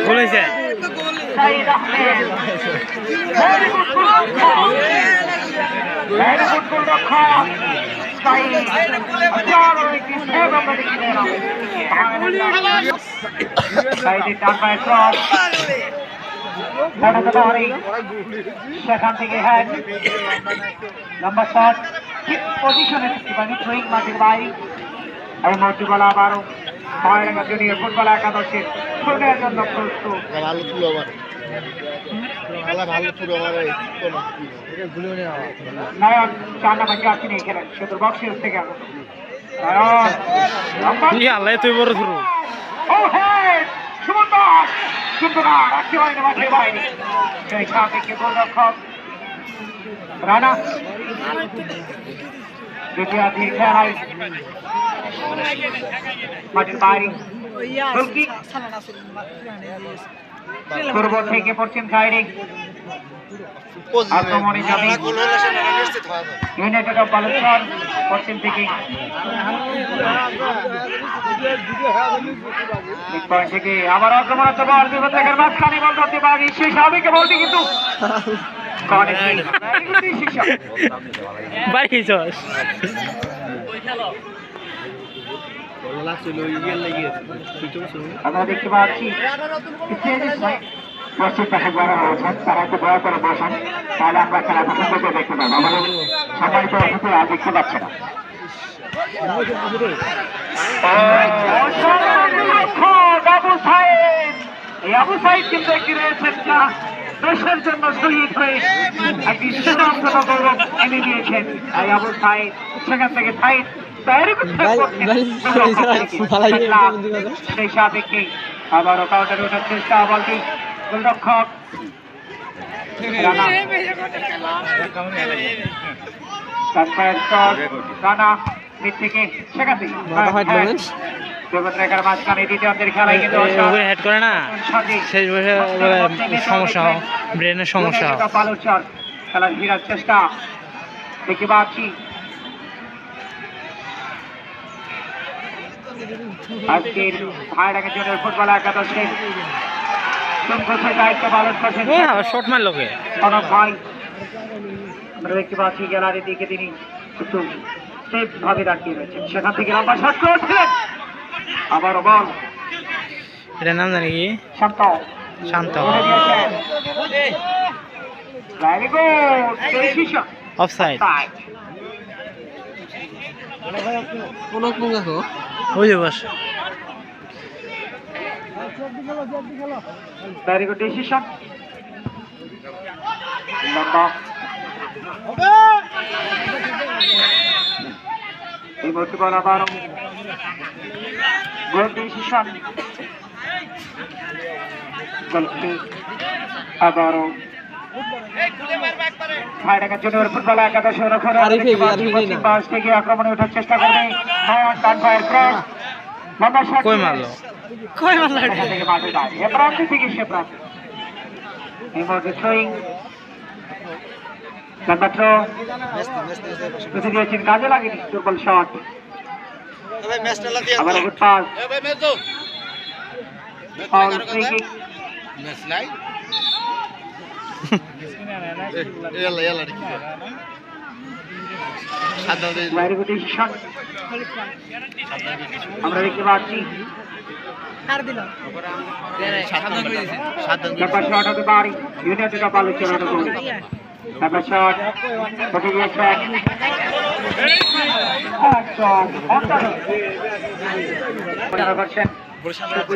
বলেছে সেখান থেকে হ্যাঁ লম্বা শট পজিশনে থ্রোয়িং মাঠের বাইরে এই মুহূর্তে বলা আবারও ময়রাঙ্গা জুনিয়র ফুটবল একাদশের শুরুর জন্য প্রস্তুত নায়ক 4 নম্বর জার্সি নিয়ে খেলেন সেতুর বক্সের থেকে আগত আল্লাহ তুই বড় শুরু ও হ্যাঁ সুন্দর সুন্দর রাখতে পারেন মাঠের বাইরে সেই সাথে গোলরক্ষক রানা দ্বিতীয়ার্ধের খেলায় মাঠের বাইরে পূর্ব থেকে পশ্চিম সাইডে আক্রমণে যাবে ইউনাইটেড অফ বালেশ্বর পশ্চিম থেকে থেকে আবার আক্রমণাত্মক বল বিপদের মাঝখানে বল ধরতে পারি সেই স্বাভাবিক বলটি কিন্তু আমরা দেখতে পাচ্ছি পশ্চিম পাশে যারা রয়েছেন তারা একটু দয়া করে বসেন তাহলে আমরা খেলা পছন্দ করে দেখতে পাবো আমাদের সম্মানিত অতিথিরা দেখতে পাচ্ছে না আবু সাইদ কিন্তু একটি রয়েছেন না দেশের জন্য শহীদ হয়ে একটি সুনামজনক গৌরব এনে দিয়েছেন এই আবু সাইদ সেখান থেকে সাইদ সেই সাথে আবারও কাউন্টারে ওঠার চেষ্টা বলটি গোলরক্ষক রানা মিড থেকে সেখান থেকে মাঝখানে দ্বিতীয়ার্ধের খেলায় কিন্তু হেড করে না শেষ বয়সে সমস্যা ব্রেনের সমস্যা খেলা ফেরার চেষ্টা দেখতে পাচ্ছি আজকের ভাইরাকে জন্য ফুটবল একাদশের দায়িত্ব পালন করছেন শট মারল কে অনব ভাই আমরা দেখতে পাচ্ছি গ্যালারির দিকে তিনি একটু সেফ ভাবে দাঁড়িয়ে রয়েছেন সেখান থেকে লম্বা শট করেছিলেন আবারও বল এটার নাম জানি কি শান্ত শান্ত ভেরি গুড ডিসিশন অফসাইড ওই যে বস ভেরি গুড ডিসিশন লম্বা এই মুহূর্তে বল আবারও গুড ডিসিশন আবারও ভাইরাকা জুনিয়র ফুটবল একাদশের পশ্চিম পাশ থেকে আক্রমণে ওঠার চেষ্টা করবে ডান পায়ের ক্রস লম্বা শট কই মারলো থেকে মাঠে যায় এ প্রান্তে থেকে সে প্রান্তে এই মুহূর্তে থ্রোয়িং লম্বা থ্রো বুঝে দিয়েছেন কাজে লাগেনি দুর্বল শট আবার good pass foul free kick আমরা দেখতে পাচ্ছি ইউনাইটেড অফ বালেশ্বর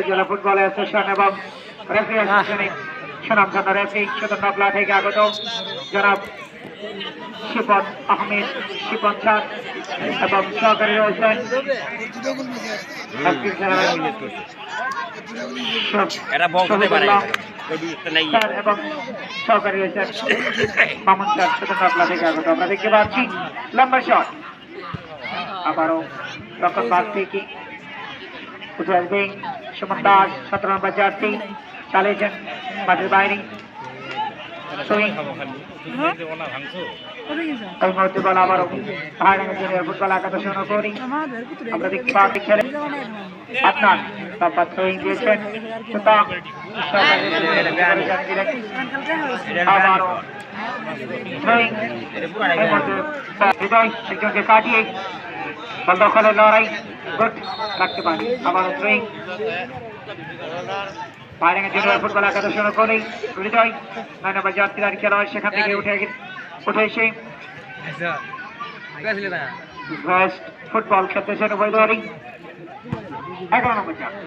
জেলা ফুটবল অ্যাসোসিয়েশন এবং রেফারি অ্যাসোসিয়েশনের সুনামধন্য রেফারি নকলা থেকে আগত জনাব শিপন আহমেদ শিপন স্যার এবং সহকারী রয়েছেন এবং সহকারী রয়েছেন মামুন স্যার নকলা থেকে আগত আমরা দেখতে পাচ্ছি লম্বা শট আবারও রক্ষণ ভাগ থেকে উঠে আসবে সুমন দাস 17 নম্বর জার্সি চালিয়েছেন মাঠের বাইরে এই মুহূর্তে বল আবারও ভাইরাঙ্গা জুনিয়র ফুটবল একাদশ অনুকরী আমরা দেখতে পাচ্ছি খেলে আপনার তারপর থ্রোয়িং দিয়েছেন সুতরাং আবারও থ্রোয়িং এই মুহূর্তে হৃদয় একজনকে কাটিয়ে বল দখলের লড়াই গুড রাখতে পারি আবারও থ্রোয়িং ভাইরাঙ্গা জুনিয়র ফুটবল একাদশ অনুকরী হৃদয় 9 নম্বর জার্সির খেলোয়াড় সেখান থেকে উঠে এসে ফুটবল খেলতেছেন উভয়দলই 11 নম্বর জার্সি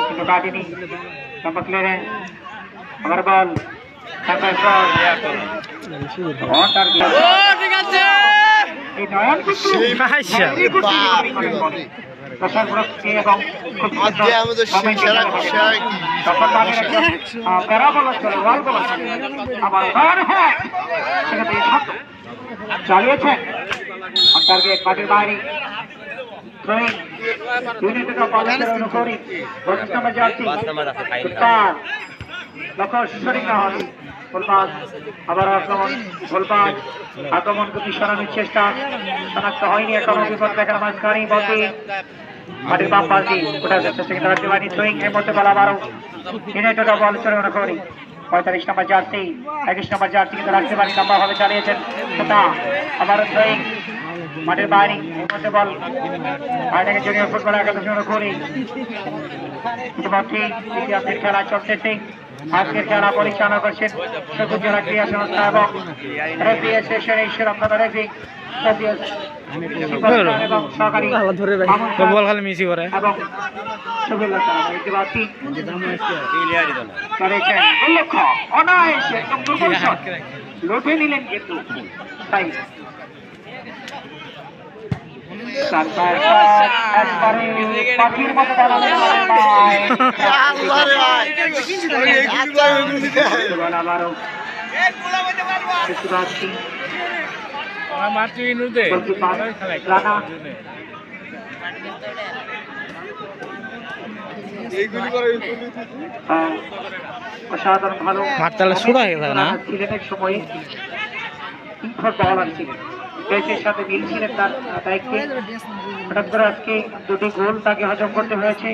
কিন্তু কাটেনি সম্পর্ক ক্লিয়ারেন্স আবার বল এই নয়ন চালিয়েছেন টার্গেট মাঠের বাইরে আবার আক্রমণ গতি সরানোর চেষ্টা শনাক্ত হয়নি এখনো বিপদ দেখার মাঝখানে বলতে মাটির বাম পাশ দিয়ে ওটা চেষ্টা কিন্তু রাখতে পারেনি থ্রোয়িং এর মধ্যে বল আবারও ইউনাইটেড বল চলে করি 45 নম্বর জার্সি 21 নম্বর জার্সি কিন্তু রাখতে পারেনি লম্বা ভাবে চালিয়েছেন সেটা আবারও থ্রোয়িং মাঠের বাইরে এর মধ্যে বল বাইরে জুনিয়র ফুটবল একাদশ করি ইতিমধ্যে ইতিহাসের খেলা চলতেছে আজকের খেলা পরিচালনা করছেন সবুজ জেলা ক্রীড়া সংস্থা এবং রেফি অ্যাসোসিয়েশন এই শ্রীলঙ্কা রেফি এবং সহকারী বল খালি মিসি করে এবং সুবিল্লা দেখতে পাচ্ছি করেছেন উল্লেখ্য অনায়াসে একদম দুর্বল শট লুটে নিলেন কিন্তু তাই পাখির মতো আবারও দেখতে পাচ্ছি অসাধারণ ভালো ছিলেন এক সময়ে ফুটবলার ছিলেন দেশের সাথে মিলছিলেন তার দায়িত্বে হঠাৎ করে আজকে দুটি গোল তাকে হজম করতে হয়েছে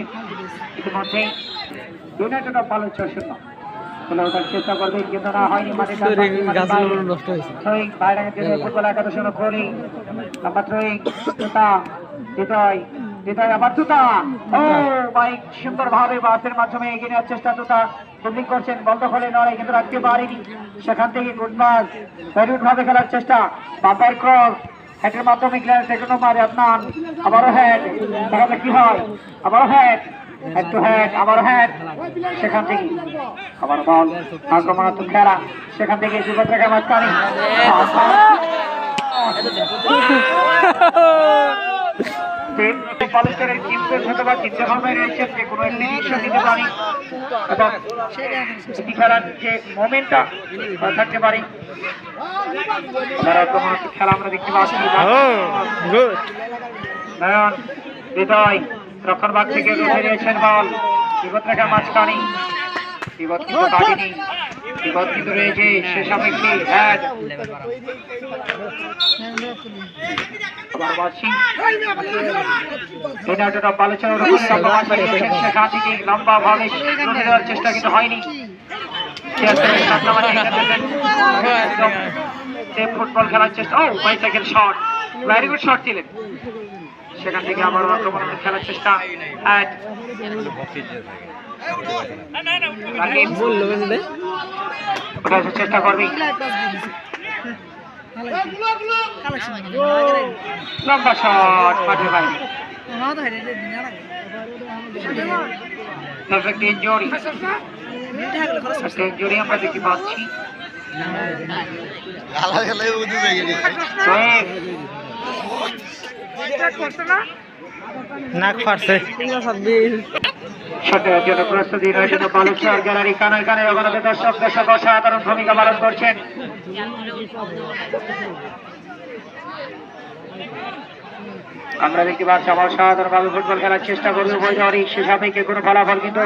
ইতিমধ্যে ইউনাইটেড অফ ভালো 6-0 ওটার চেষ্টা করবে কিন্তু না হয়নি মাঠে ফুটবল একাদশ করি নাম্বার থ্রোয়িং হৃদয় আবার তুতা ও বাইক সুন্দর ভাবে বাসের মাধ্যমে এগিয়ে নেওয়ার চেষ্টা তুতা ফিল্ডিং করছেন বল দখলে লড়াই কিন্তু রাখতে পারেনি সেখান থেকে গুড পাস ভেরি ভাবে খেলার চেষ্টা বাম্পার ক্রস হেডের মাধ্যমে ক্লিয়ার সেকেন্ড নম্বরে আপনার আবারও হেড তাহলে কি হয় আবারও হেড হেড টু হেড আবার হেড সেখান থেকে আবার বল আক্রমণাত্মক খেলা সেখান থেকে বিপদ রেখার মাঝখানে কলেজের টিমদের সাথে বা চিন্তা ভাবনায় রয়েছেন যে কোনো একটি দৃশ্য দিতে পারি এবং এটি খেলার যে মোমেন্টটা থাকতে পারি খেলা আমরা দেখতে পাচ্ছি নয়ন হৃদয় রক্ষণভাগ থেকে উঠে নিয়েছেন বল বিপদ রেখার মাঝখানে বিপদ কিন্তু কাটেনি বিপদ কিন্তু রয়েছে সে সাপেক্ষে হ্যাঁ লম্বা ভাবে দেওয়ার চেষ্টা কিন্তু হয়নি ফুটবল খেলার চেষ্টা ও bicycle shot very good shot ছিলেন সেখান থেকে আবার আক্রমণ খেলার চেষ্টা চেষ্টা করবি লম্বা শট মাঠের বাইরে ইনজুরি আমরা দেখতে পাচ্ছি নাক ফাটছে জন্য প্রস্তুতি রয়েছে বালুচর গ্যালারি কানায় কানায় অগণিত দর্শক অসাধারণ ভূমিকা পালন করছেন আমরা দেখতে পাচ্ছি আমার অসাধারণ ভাবে ফুটবল খেলার চেষ্টা করবে বৈধরি সে সাপেক্ষে কোনো ফলাফল কিন্তু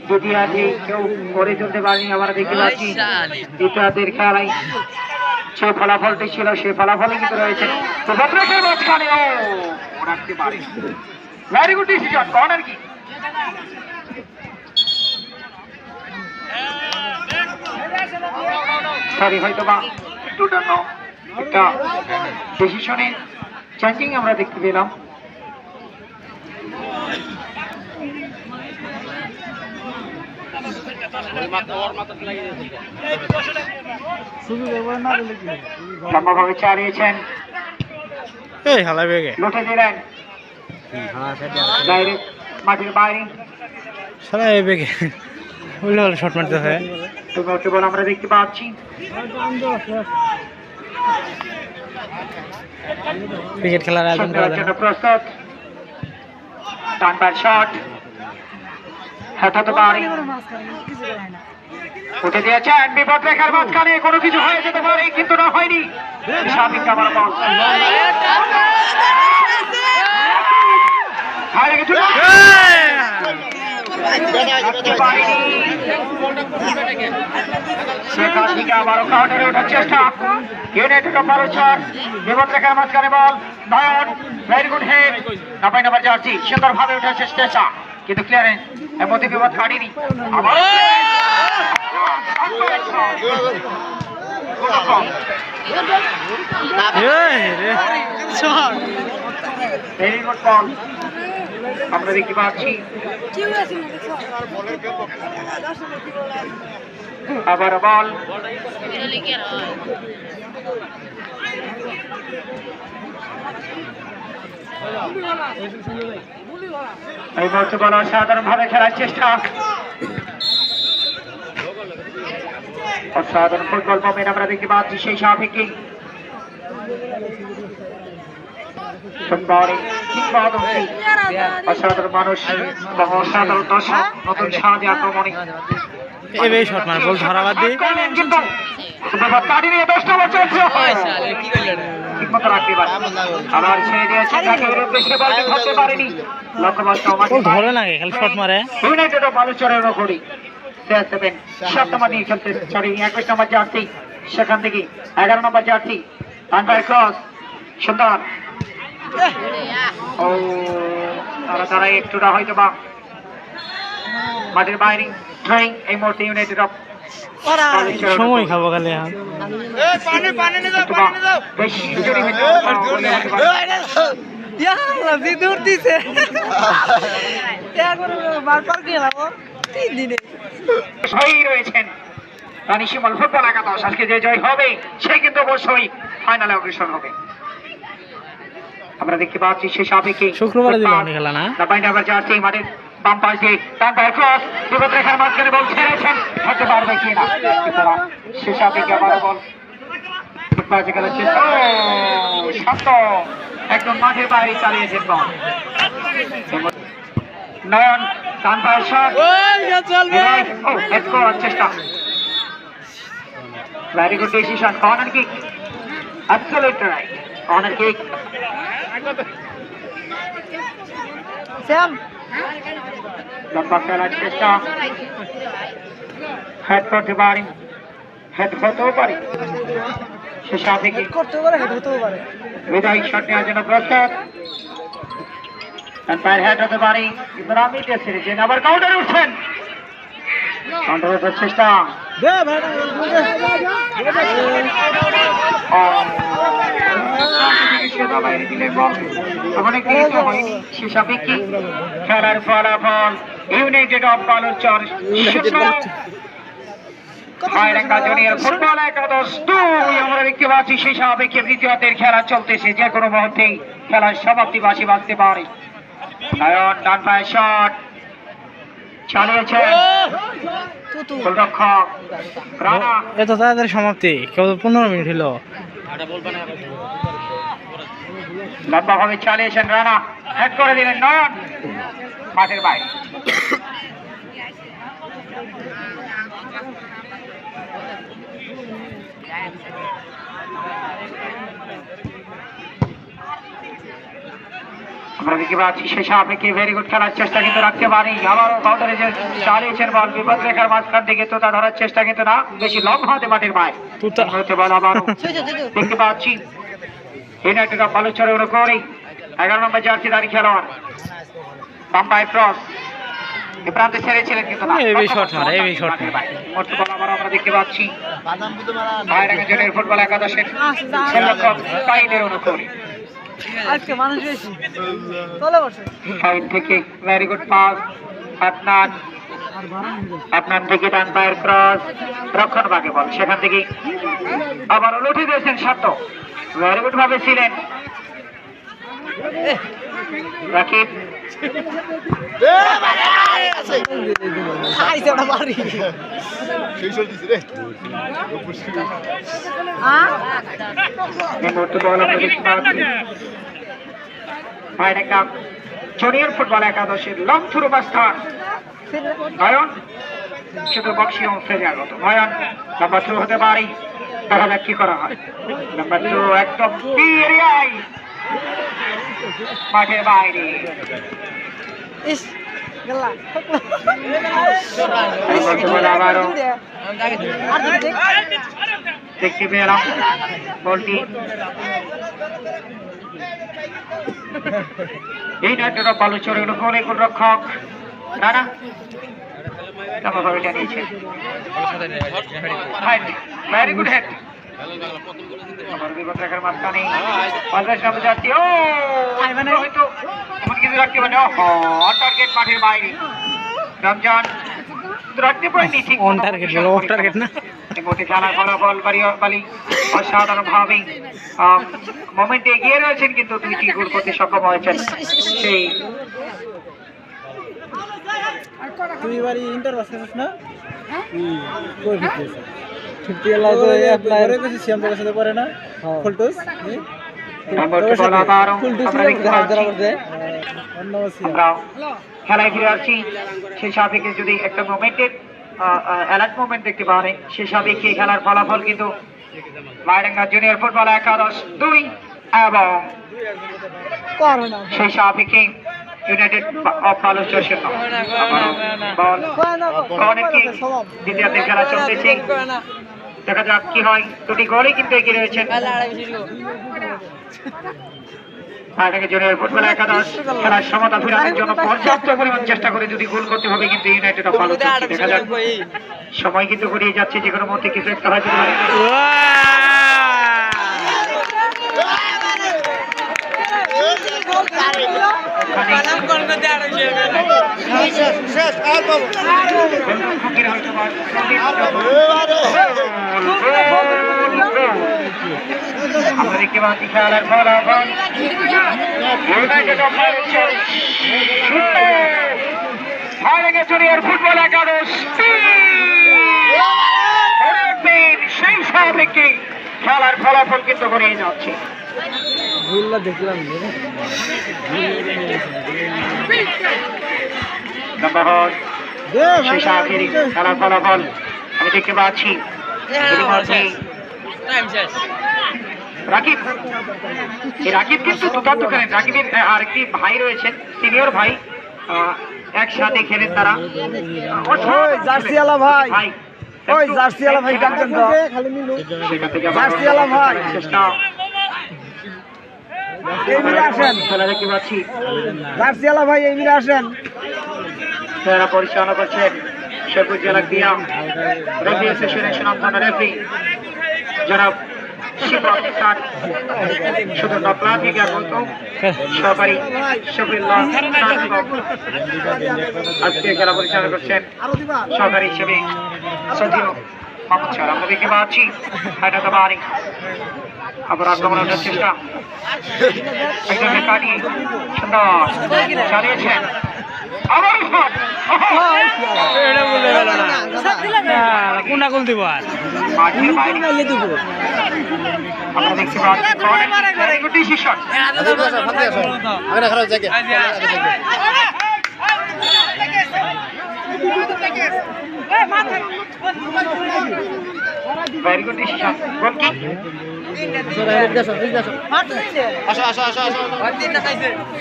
দ্বিতীয়ার্ধে কেউ করে তুলতে পারেনি আমরা দেখতে পাচ্ছি দ্বিতীয়ার্ধের খেলায় যে ফলাফলটি ছিল সেই ফলাফলই কিন্তু রয়েছে তো ভদ্রকের মাঝখানে ও রাখতে পারে ভেরি গুড ডিসিশন কর্নার কি সরি হয়তো বা একটু জন্য একটা ডিসিশনে চেঞ্জিং আমরা দেখতে পেলাম সম্ভবভাবে চালিয়েছেন এই হালা বেগে লুটে দিলেন ডাইরেক্ট মাঠের বাইরে সারা এই বেগে উল্টো হলে শট মারতে হয় বল আমরা দেখতে পাচ্ছি ক্রিকেট খেলার আয়োজন করা যায় প্রস্তুত ডান ব্যাট শট হাতাতে পারে উঠে দিয়েছেন বিপদ রেখার মাঝখানে কোনো কিছু হয়ে যেতে পারে কিন্তু না হয়নি স্বাধীন কামার বল সেখান থেকে আবারও কাউন্টারে ওঠার চেষ্টা ইউনাইটেড অফ বালুচর বিপদ রেখার মাঝখানে বল নয়ন ভেরি গুড হেড ৯ নম্বর জার্সি সুন্দরভাবে ওঠার চেষ্টা কিন্তু ক্লিয়ারেন্স এর মধ্যে বিপদ কাটেনি আবার ভেরি গুড বল আমরা দেখতে পাচ্ছি আবার বল এই মুহূর্তে বল অসাধারণভাবে খেলার চেষ্টা অসাধারণ ফুটবল মোমেন্ট আমরা দেখতে পাচ্ছি সেই সাপেক্ষে অসাধারণ মানুষ এবং অসাধারণ দর্শক নতুন সাহায্য আক্রমণে এই শট মার বল ধরা বাদ দিয়ে কিন্তু কাটি নিয়ে 10 নম্বর চলছে ঠিকমতো রাখতে পারে আবার ছেড়ে দিয়েছে তাকে উদ্দেশ্যে বলতে ধরতে পারেনি লক্ষ্যবস্ত ধরে না খালি শট মারে ইউনাইটেড অফ বালুচরের ওপরই 7 নম্বর নিয়ে খেলতে সরি 21 নম্বর জার্সি সেখান থেকে 11 নম্বর জার্সি আন্ডার ক্রস সুন্দর ও তারা একটুটা হয়তো বা মাঠের বাইরে ট্রাইং এই মুহূর্তে ইউনাইটেড অফ সময় খাবো খালি রয়েছেন রানী শিমল ফুটবল একাদশ আজকে যে জয় হবে সে কিন্তু অবশ্যই ফাইনালে অগ্রসর হবে আমরা দেখতে পাচ্ছি সে সাপেক্ষে শুক্রবারে দিলাম খেলা না জার্সি মাঠের বাম পাশ দিয়ে ডান পায়ের ক্রস বিপদ রেখার মাঝখানে বল ছেড়েছেন হতে পারবে কিনা সে সাপেক্ষে আবার বল ফুটবলে খেলার চেষ্টা শান্ত একদম মাঠের বাইরে চালিয়েছেন বল নয়ন ডান পায়ের শট করার চেষ্টা very good decision corner kick absolutely right corner kick লম্বা খেলার চেষ্টা হেড করতে পারি হেড হতেও পারি সে সাথে কি বিদায়ী শট নেওয়ার জন্য প্রস্তুত পায়ের হেড হতে পারি কিন্তু আমি সিরিজেন আবার কাউন্টারে উঠছেন কাউন্টার ওঠার চেষ্টা খেলার ফলাফল ইউনাইটেড অফ বালুচর ফুটবল একাদশ 2 আমরা দেখতে পাচ্ছি সেই সাপেক্ষে দ্বিতীয়ার্ধের খেলা চলতেছে যে কোনো মুহূর্তেই খেলার সমাপ্তি বাসি বাঁচতে পারে নয়ন ডান পায়ের শট চালিয়েছেন গোলরক্ষক রানা এত তাড়াতাড়ি সমাপ্তি কেবল 15 মিনিট হলো লম্বাভাবে চালিয়েছেন রানা হেড করে দিলেন নয়ন মাঠের বাইরে আমরা দেখতে পাচ্ছি সেই সাপেক্ষে ভেরি গুড খেলার চেষ্টা কিন্তু রাখতে পারি, আবারও কাউন্টারে যে চালিয়েছেন বল বিপদ রেখার মাঝখান থেকে তোতা ধরার চেষ্টা কিন্তু না, বেশি লং হাতে মাটির পায় হতে বল আবারও দেখতে পাচ্ছি ইউনাইটেড অফ বালুচরের অনুকূলে 11 নম্বর জার্সি দাঁড়িয়ে খেলোয়াড় বাম্পাই ক্রস এ প্রান্তে ছেড়েছিলেন কিন্তু না, আমরা দেখতে পাচ্ছি ভাইরাঙ্গা জনের ফুটবল একাদশের সংরক্ষক সাইদের অনুকূলে আজকে মানুষ বেশি চলে বসে সাইড থেকে ভেরি গুড পাস আপনার থেকে ডান পায়ের ক্রস রক্ষণ ভাগে বল, সেখান থেকে আবার উঠে দিয়েছেন সাত, ভেরি গুড ভাবে ছিলেন রাকিব জুনিয়র ফুটবল একাদশের লং থ্রু বাস্টার নয়ন শুধু বক্সি অংশে আগত নয়ন নাম্বার 2 হতে পারি, দেখা যাক কি করা হয়। নাম্বার 2 একদম মাঠের বাইরে আবারও দেখতে পেলাম বলটি এই নাটক বালুচরের অনুকূলে গোলরক্ষক রানা ভাবে নিয়েছে, ভেরি গুড হেড আমার বিপদ রেখার মাঝখানে 50 নম্বর যাচ্ছি ও হয়তো এমন কিছু রাখতে পারে অন টার্গেট মাঠের বাইরে রমজান রাখতে পারেনি ঠিক অন টার্গেট বলো অফ টার্গেট না মোটে খেলার ফলাফল বালি অসাধারণ ভাবে মোমেন্টে এগিয়ে রয়েছেন কিন্তু 2টি গোল করতে সক্ষম হয়েছেন। সেই তুই বাড়ি ইন্টার পাস করিস না কই ফিটিস ছুটি এলা তো অ্যাপ্লাই করে কিছু সিএম এর সাথে করে না ফুলটস নাম্বার 2 বল আবারও আমরা দেখতে পাচ্ছি খেলায় ফিরে আসছি সেই সাপেক্ষে যদি একটা মোমেন্টের অ্যালার্ট মোমেন্ট দেখতে পারে সেই সাপেক্ষে খেলার ফলাফল কিন্তু ভাইরাঙ্গা জুনিয়র ফুটবল একাদশ 2 এবং সেই সাপেক্ষে ইউনাইটেড অফ বালুচর শূন্য। দ্বিতীয়ার্ধের খেলা চলতেছে, দেখা যাক কি হয়, 2টি গোলই কিন্তু এগিয়ে রয়েছেন জুনিয়র ফুটবল একাদশ। খেলার সমতা ফেরানোর জন্য পর্যাপ্ত পরিমাণ চেষ্টা করে যদি গোল করতে হবে কিন্তু ইউনাইটেড অফ বালুচর। দেখা যাক, সময় কিন্তু গড়িয়ে যাচ্ছে, যে কোনো মুহূর্তে কিছু একটা হয়তো পারে। আমরা দেখতে পাচ্ছি খেলার ফলাফল ভাইরাঙ্গা জুনিয়র ফুটবল একাদশ সেই সাপেক্ষে খেলার ফলাফল কিন্তু গড়িয়ে যাচ্ছে। দেখলাম খেলার ফলাফল আমি দেখতে পাচ্ছি রাকিব কিন্তু দুর্দান্ত খেলেন। রাকিবের আরেকটি ভাই রয়েছেন, সিনিয়র ভাই, একসাথে খেলেন তারা। জার্সিওয়ালা ভাই, ওই জার্সিওয়ালা ভাই ডাকতেন তো, জার্সিওয়ালা ভাই চেষ্টা খেলা দেখতে পাচ্ছি। জার্সিওয়ালা ভাই এই মিলে আসেন। খেলা পরিচালনা করছেন শেরপুর জেলা ক্রীড়া রেফারি অ্যাসোসিয়েশনের সুনামধন্য রেফারি জনাব শুধু নকলা থেকে আগত সহকারী শফিউল্লাহ আজকে খেলা পরিচালনা করছেন সহকারী হিসেবে সজিব মাহমুদ স্যার। আমরা দেখতে পাচ্ছি আবার আক্রমণের চেষ্টা একজনকে কাটিয়ে সুন্দর চালিয়েছেন। কোনা গোল দিব আর মাঠের বাইরে দিব। আমরা দেখতে পাচ্ছি ডিসিশন ভেরি গুড ডিসিশন। গোল কি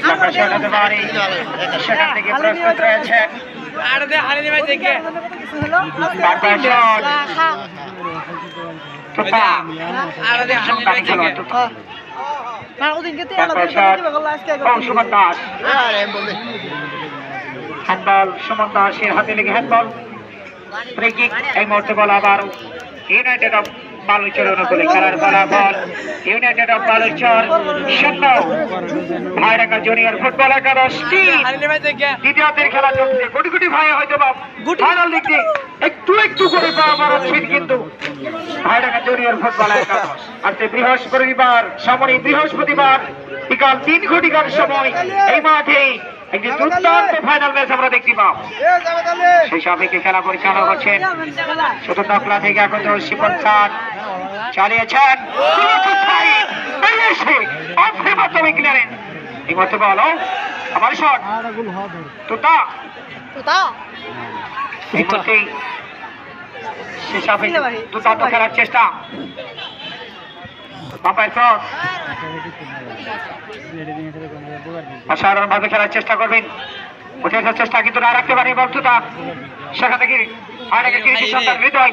লম্বা শট হতে পারে সেখান থেকে প্রস্তুত রয়েছেন লম্বা শট তুতা সন্তানী খেলোয়াড় তুতা সুমন দাস হ্যান্ডবল সুমন দাসের হাতে লেগে হ্যান্ডবল ফ্রি কিক এই মুহূর্তে বল আবার ইউনাইটেড অফ বালুচর অনুকূলে খেলার ফলাফল United of Baluchar 0 Bhairanga junior football একাদশ 3 দ্বিতীয়ার্ধের খেলা চলছে কোটি কোটি ভাই হয়তো বা ফাইনাল দিকে একটু করে পাওয়ার ছিল কিন্তু ভাইরাঙ্গা জুনিয়র ফুটবল একাদশ আজকে বৃহস্পতিবার বিকাল 3 ঘটিকার সময় এই মাঠে একটি দুর্দান্ত ফাইনাল ম্যাচ আমরা দেখতে পাব সেই সাপেক্ষে খেলা পরিচালনা করছেন ছোট নকলা থেকে এখন শিপন খান চালিয়েছেন এই মতো বলো আমার শট তুতা এই মধ্যেই সেই সাপেক্ষে দুর্দান্ত খেলার চেষ্টা বাম্পায়ার ক্রস অসাধারণ ভাবে খেলার চেষ্টা করবেন উঠে আসার চেষ্টা কিন্তু না রাখতে পারে বর্তুতা সেখান থেকে হৃদয়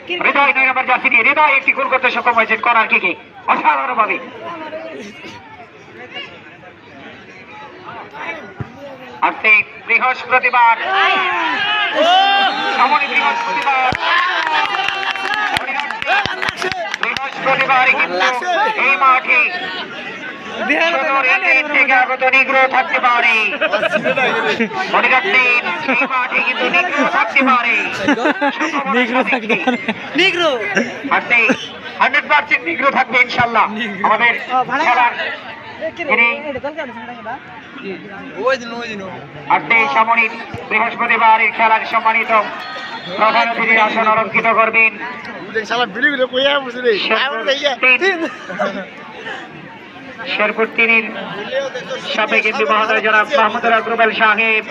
9 নম্বর জার্সি নিয়ে হৃদয় একটি গোল করতে সক্ষম হয়েছেন কর্নার কিকে অসাধারণ ভাবে আর সেই বৃহস্পতিবার এই মাঠে থেকে আগত নিগ্রহ থাকতে পারে মনে রাখবেন এই মাঠে কিন্তু নিগ্রহ থাকতে পারে 100% নিগ্রহ থাকবে ইনশাল্লাহ আমাদের খেলার সামরিক বৃহস্পতিবারের খেলার সম্মানিত প্রধান অতিথির আসন অলঙ্কৃত করবেন শেরপুর 3-এর সাবেক এমপি মহোদয় জনাব মাহমুদুল আকরুল সাহেব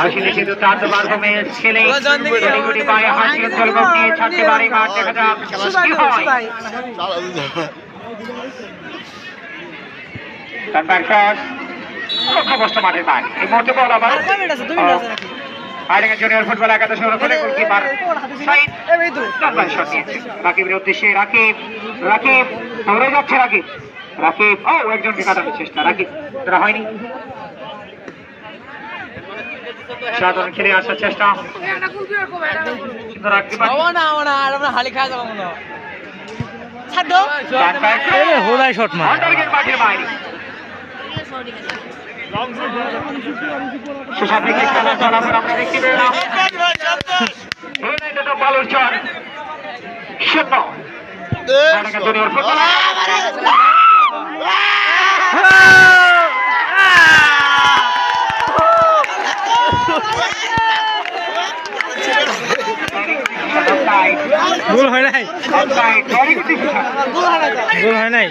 আসলে কিন্তু তার পারফরমেন্স খেলে কোটি কোটি পায়ে হাসি উজ্জ্বল মুখ নিয়ে ছাড়তে পারে মাঠ দেখা যাক কি হয় তার ক্রস লক্ষ্যবস্তু মাঠের বাইরে এই মুহূর্তে বল আবার ভাইরাঙ্গা জুনিয়র ফুটবল একাদশ অনুকূলে গোলকিপার সাইদ লম্বা শট নিয়েছে রাকিবের উদ্দেশ্যে রাকিব দৌড়ে যাচ্ছে রাকিব একজনকে কাটানোর চেষ্টা রাকিব তারা হয়নি সাধারণ খেলে আসার চেষ্টা কিন্তু রাকিব মাঠের বাইরে সুসাপেক্ষে খেলার ফলাফল আমরা দেখতে পেলাম United of Baluchar 0 Bhairanga junior football goal হয় নাই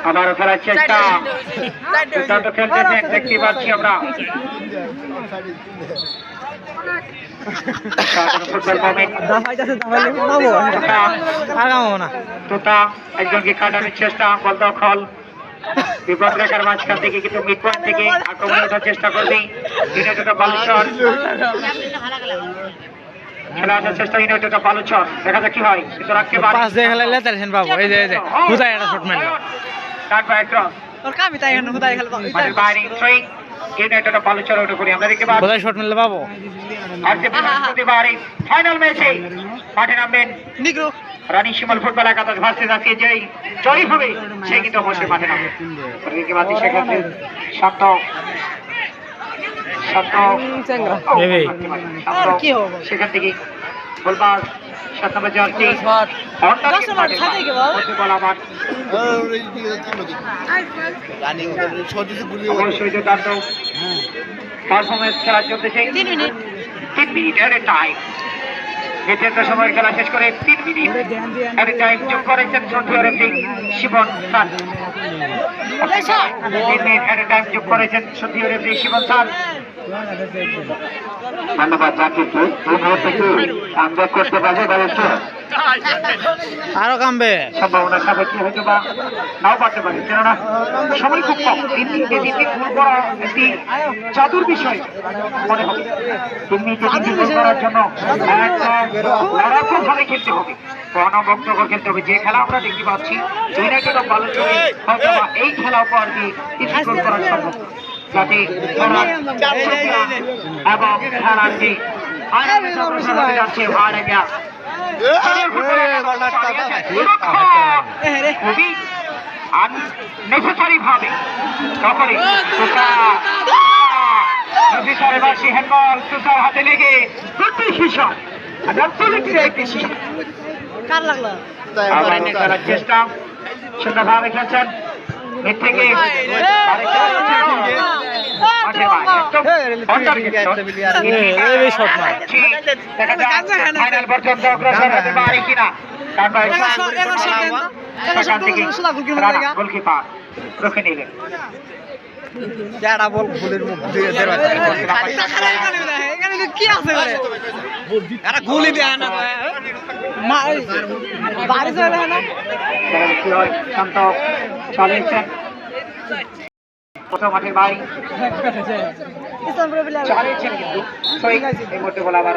আবারও খেলার চেষ্টা খেলতেছে দেখতে পাচ্ছি আমরা তোতা একজনকে কাটানোর চেষ্টা বল দখল বিপদ রেখার মাঝখান থেকে কিন্তু মিড পয়েন্ট থেকে আক্রমণ করার চেষ্টা করবে ইউনাইটেড অফ বালুচর খেলা আসার চেষ্টা ইউনাইটেড অফ বালুচর দেখা যাক কি হয় কিন্তু রাখতে পারে পাস দিয়ে খেলালে টেনশন পাবো এই যে হুদাই একটা শট মারলো কাট বাই ক্রস और काम इतना है खुदा खेल মানে বাইরে থ্রি ইউনাইটেড অফ বালুচর ওটা করি আমরা দেখতে পাবো হুদাই শট মারলে পাবো আর যে বৃহস্পতিবারে ফাইনাল ম্যাচে মাঠে নামবেন निग्रो রানী শিমল ফুটবল একাদশ ভার্সেস আজকে যেই জয়ী হবে সে কিন্তু অবশ্যই মাঠে নামবে ওদিকে বাতি সেক্ষেত্রে শান্ত কি হবে সেখান থেকে বলবার 7 নম্বর জার্সি অবশ্যই দুর্দান্ত পারফরমেন্স খেলা চলতেছে 3 মিনিট এর টাইম দ্বিতীয় সময়ের খেলা শেষ করে 3 মিনিট এডি টাইম যোগ করেছেন সৌদি আরবের শিবন খান। 3 মিনিট এডি টাইম যোগ করেছেন সৌদি আরবের শিবন খান। ধন্যবাদ জাকিরকে। এই মুহূর্তে কি কামব্যাক করতে পারবে বলেছে? আরো কামবে সম্ভাবনা সাপেক্ষে হয়তো বা নাও পারতে পারে, কেননা সময় খুব কম। 3 মিনিটে 3টি গোল করা একটি জাদুর বিষয় মনে হবে। 3 মিনিটে 3টি গোল করার জন্য লড়াকুভাবে খেলতে হবে, গণবক্তব্য খেলতে হবে। যে খেলা আমরা দেখতে পাচ্ছি ইউনাইটেড অফ বালুচরে হয়তো বা এই খেলা উপহার দিয়ে 3টি গোল করা সম্ভব, যাতে এবং খেলার যে যাচ্ছে ভাড়া খুবই আননেসেসারি ভাবে তখনই হ্যান্ডবল তুষার হাতে লেগে দুটি শিশু কার লাগলো করার চেষ্টা সুন্দরভাবে খেলছেন এর থেকে ফাইনাল পর্যন্ত অগ্রসর হতে পারে কিনা, গোলকিপার রুখে নিলেন। কি আছে গুলি দেয় না বাড়ি চলে না কি হয় শান্ত চালিয়েছেন প্রথম মাঠের বাড়ি চালিয়েছেন, কিন্তু এই মুহূর্তে বলা আবার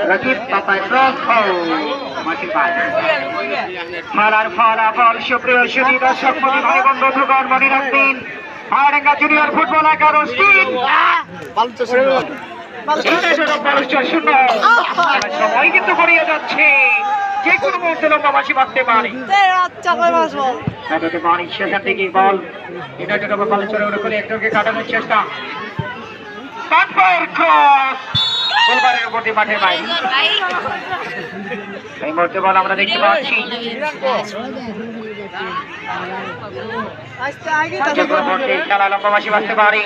রাকিব পাপায় খেলার ফলাফল সুপ্রিয় সুধী দর্শক মনি ভাই বন্ধুগণ মনে রাখবেন হাওড়াঙ্গা জুনিয়র ফুটবল একাদশ সময় কিন্তু গড়িয়ে যাচ্ছে, যে কোনো মুহূর্তে লম্বাবাসী বাঁধতে পারে। সেখান থেকে বল ইউনাইটেড অফ বালুচরের উপরে একজনকে কাটানোর চেষ্টা, গোলবারের উপর দিয়ে মাঠের বাইরে। এই মুহূর্তে বল আমরা দেখতে পাচ্ছি খেলা লম্বাবাসী বাঁধতে পারে।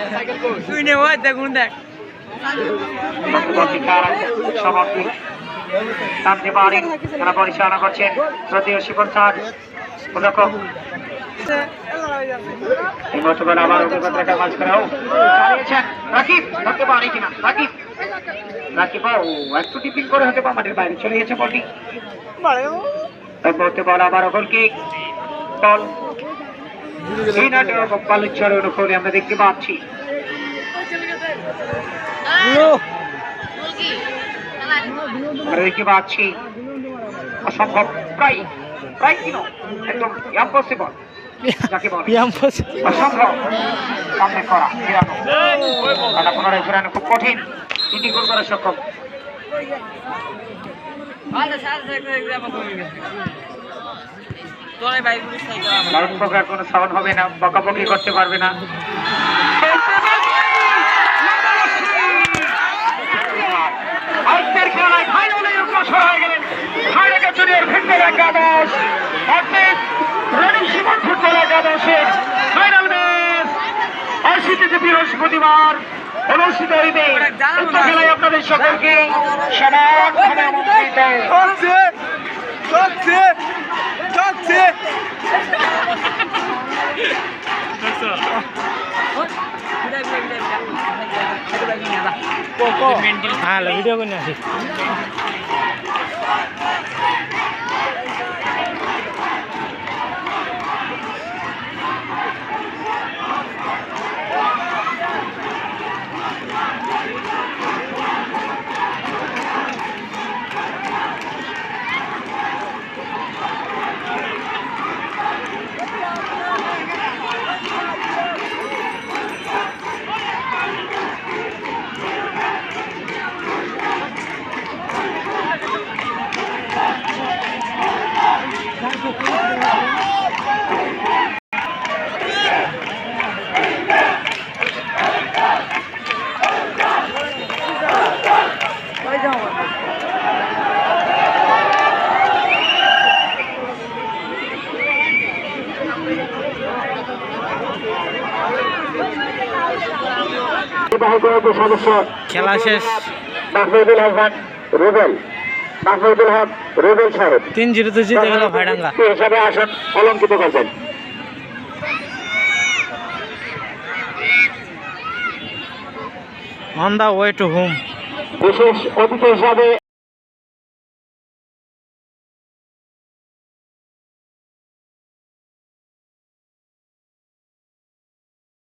সমাপ্তি টানতে পারেন, তারা পরিচালনা করছেন শ্রদ্ধেয় শিবন স্যার। এই বছর আবার অভিজ্ঞতা কাজ করাও চালিয়েছেন রাকিব, ধরতে পারে কিনা রাকিব, রাকিব একটু টিপিং করে হতে পারে মাঠের বাইরে চলে গেছে বলটি। এই মুহূর্তে বল আবার গোলকিক, বল বালুচরের উপরে আমরা দেখতে পাচ্ছি। আমরা দেখতে পাচ্ছি অসম্ভব, প্রায় প্রায় কি একদম ইম্পসিবল যাকে বলে, অসম্ভব সামনে করা ফেরানো, তারা পুনরায় ফেরানো খুব কঠিন, 3টি গোল করা সক্ষম। লাউড প্রকার কোনো সাউন্ড হবে না, বকাবকি করতে পারবে না। আজকের খেলায় ফাইনালে অগ্রসর হয়ে গেলেন হাওড়াঙ্গা জুনিয়র ফুটবল একাদশ, অর্থাৎ রানী শিবন ফুটবল একাদশের ফাইনাল ম্যাচ আইসিটিতে বৃহস্পতিবার অনুষ্ঠিত হইবে। উক্ত খেলায় আপনাদের সকলকে সমানভাবে আমন্ত্রিত। হ্যাঁ ভিডিও করে আসি। কমিটির সদস্য খেলা শেষ মাহমুদুল হাসান রুবেল, মাহমুদুল হক রুবেল সাহেব 3-0 জিতে গেল ভাইডাঙ্গা। হিসাবে আসন অলঙ্কিত করছেন। On the way to home. বিশেষ অতিথি হিসাবে